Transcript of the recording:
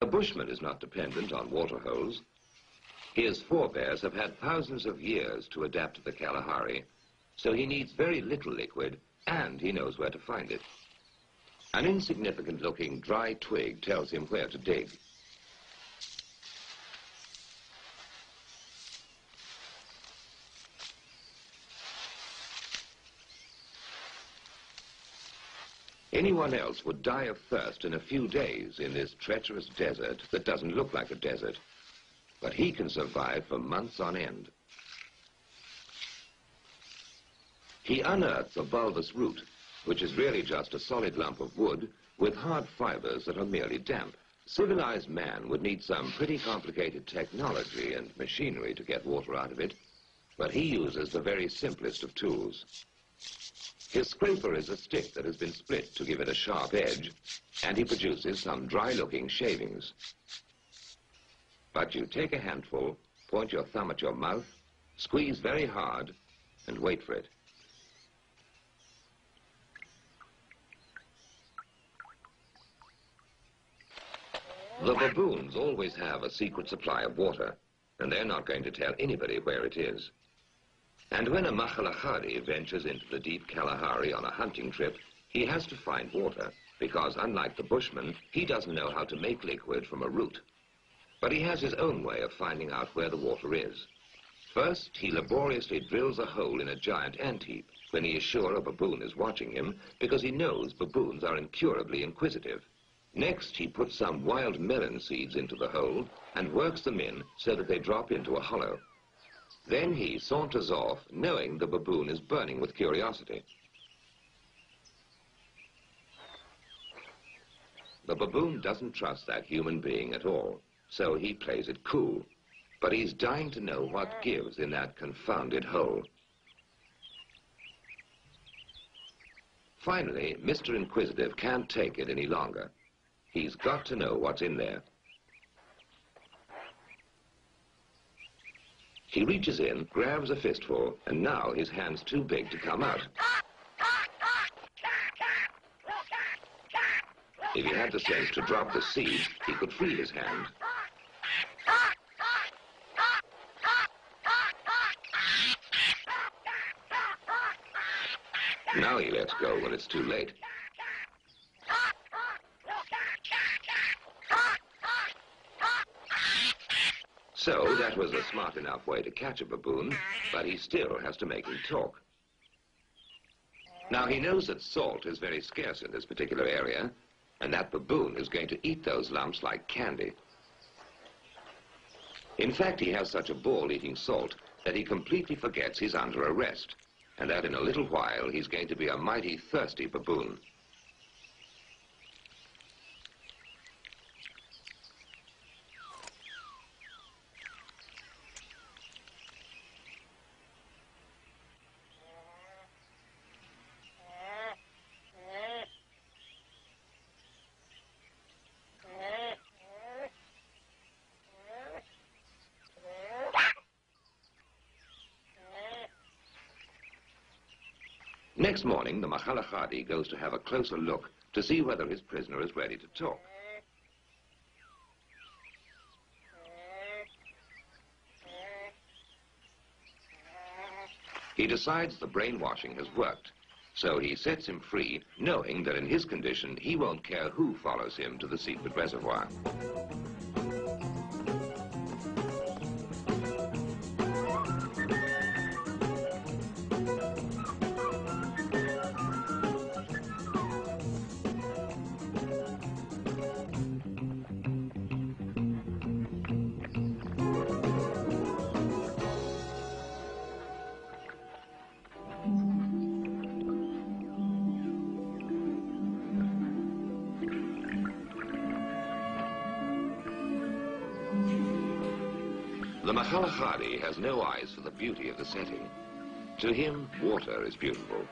bushman is not dependent on water holes. His forebears have had thousands of years to adapt to the Kalahari, so he needs very little liquid, and he knows where to find it. An insignificant-looking dry twig tells him where to dig. Anyone else would die of thirst in a few days in this treacherous desert that doesn't look like a desert. But he can survive for months on end. He unearths a bulbous root, which is really just a solid lump of wood with hard fibers that are merely damp. Civilized man would need some pretty complicated technology and machinery to get water out of it, but he uses the very simplest of tools. His scraper is a stick that has been split to give it a sharp edge, and he produces some dry-looking shavings. But you take a handful, point your thumb at your mouth, squeeze very hard, and wait for it. The baboons always have a secret supply of water, and they're not going to tell anybody where it is. And when a Makhalahari ventures into the deep Kalahari on a hunting trip, he has to find water, because unlike the bushman, he doesn't know how to make liquid from a root. But he has his own way of finding out where the water is. First, he laboriously drills a hole in a giant ant heap when he is sure a baboon is watching him, because he knows baboons are incurably inquisitive. Next, he puts some wild melon seeds into the hole and works them in so that they drop into a hollow. Then he saunters off, knowing the baboon is burning with curiosity. The baboon doesn't trust that human being at all, so he plays it cool. But he's dying to know what gives in that confounded hole. Finally, Mr. Inquisitive can't take it any longer. He's got to know what's in there. He reaches in, grabs a fistful, and now his hand's too big to come out. If he had the sense to drop the seed, he could free his hand. Now he lets go when it's too late. So that was a smart enough way to catch a baboon, but he still has to make him talk. Now he knows that salt is very scarce in this particular area, and that baboon is going to eat those lumps like candy. In fact, he has such a ball eating salt that he completely forgets he's under arrest, and that in a little while he's going to be a mighty thirsty baboon. Next morning, the Makhalahari goes to have a closer look to see whether his prisoner is ready to talk. He decides the brainwashing has worked, so he sets him free, knowing that in his condition, he won't care who follows him to the secret reservoir. The Makhalahari has no eyes for the beauty of the setting. To him, water is beautiful.